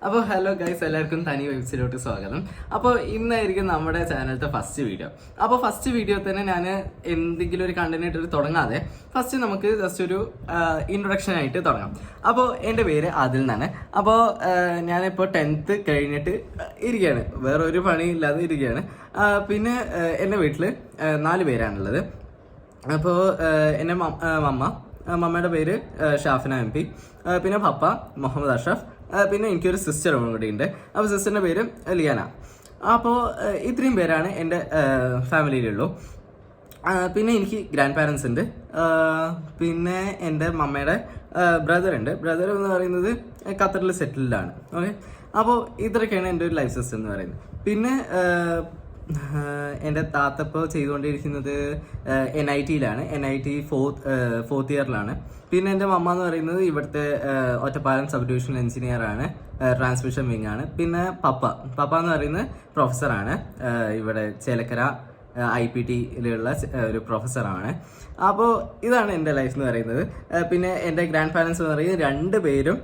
അപ്പോൾ hello guys, എല്ലാവർക്കും തനി വെബ്സിലോട്ട് സ്വാഗതം. അപ്പോൾ ഇന്നായിരിക്കും നമ്മുടെ ചാനലത്തെ ഫസ്റ്റ് വീഡിയോ. അപ്പോൾ ഫസ്റ്റ് വീഡിയോ തന്നെ ഞാൻ എന്തെങ്കിലും ഒരു കണ്ടന്റ് ഇട്ട് തുടങ്ങാതെ ഫസ്റ്റ് നമുക്ക് ജസ്റ്റ് ഒരു ഇൻട്രൊഡക്ഷൻ ആയിട്ട് തുടങ്ങാം. അപ്പോൾ എൻ്റെ പേര് ആദിൽ എന്നാണ്. അപ്പോൾ ഞാനിപ്പോൾ 10th കഴിഞ്ഞിട്ട് ഇരിക്കുകയാണ്, വേറെ ഒരു പണിയില്ലാതെ ഇരിക്കുകയാണ്. പിന്നെ എൻ്റെ വീട്ടിൽ 4 പേരാണുള്ളത്. അപ്പോൾ എൻ്റെ മമ്മയുടെ പേര് ഷാഫിന MP, പിന്നെ പപ്പ മുഹമ്മദ് അഷ്റഫ്, പിന്നെ എനിക്കൊരു സിസ്റ്ററും കൂടി ഉണ്ട്. അപ്പോൾ സിസ്റ്ററിൻ്റെ പേര് ലിയാന. അപ്പോൾ ഇത്രയും പേരാണ് എൻ്റെ ഫാമിലിയിലുള്ളൂ. പിന്നെ എനിക്ക് ഗ്രാൻഡ് പാരൻസ് ഉണ്ട്. പിന്നെ എൻ്റെ മമ്മയുടെ ബ്രദർ ഉണ്ട്. ബ്രദർ എന്ന് പറയുന്നത് ഖത്തറിൽ സെറ്റിൽഡാണ്. ഓക്കെ, അപ്പോൾ ഇത്രയൊക്കെയാണ് എൻ്റെ ഒരു ലൈഫ് സിസ്റ്റം എന്ന് പറയുന്നത്. പിന്നെ എൻ്റെ താത്ത ഇപ്പോൾ ചെയ്തുകൊണ്ടിരിക്കുന്നത് NIT-യിലാണ്. NIT fourth ഇയറിലാണ്. പിന്നെ എൻ്റെ മമ്മ എന്ന് പറയുന്നത് ഇവിടുത്തെ ഒറ്റപ്പാലം സബ് ഡിവിഷണൽ എഞ്ചിനീയർ ആണ്, ട്രാൻസ്മിഷൻ വിങ് ആണ്. പിന്നെ പപ്പ എന്ന് പറയുന്നത് പ്രൊഫസറാണ്, ഇവിടെ ചേലക്കര IPT-യിലുള്ള ഒരു പ്രൊഫസറാണ്. അപ്പോൾ ഇതാണ് എൻ്റെ ലൈഫ് എന്ന് പറയുന്നത്. പിന്നെ എൻ്റെ ഗ്രാൻഡ് പാരൻസ് എന്ന് പറയുന്നത് 2 പേരും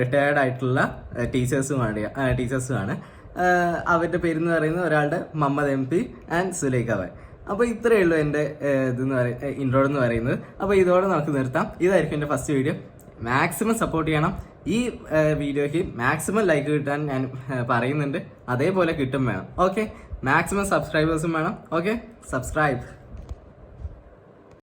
റിട്ടയർഡ് ആയിട്ടുള്ള ടീച്ചേഴ്സുമാണ്. അവരുടെ പേരെന്ന് പറയുന്നത് ഒരാളുടെ മുഹമ്മദ് MP ആൻഡ് സുലൈഖ ഭായ്. അപ്പോൾ ഇത്രയേ ഉള്ളൂ എൻ്റെ ഇൻട്രോ എന്ന് പറയുന്നത്. അപ്പോൾ ഇതോടെ നമുക്ക് നിർത്താം. ഇതായിരിക്കും എൻ്റെ ഫസ്റ്റ് വീഡിയോ. മാക്സിമം സപ്പോർട്ട് ചെയ്യണം. ഈ വീഡിയോയ്ക്ക് മാക്സിമം ലൈക്ക് കിട്ടാൻ ഞാൻ പറയുന്നുണ്ട്, അതേപോലെ കിട്ടും വേണം. ഓക്കെ, മാക്സിമം സബ്സ്ക്രൈബേഴ്സും വേണം. Okay, subscribe.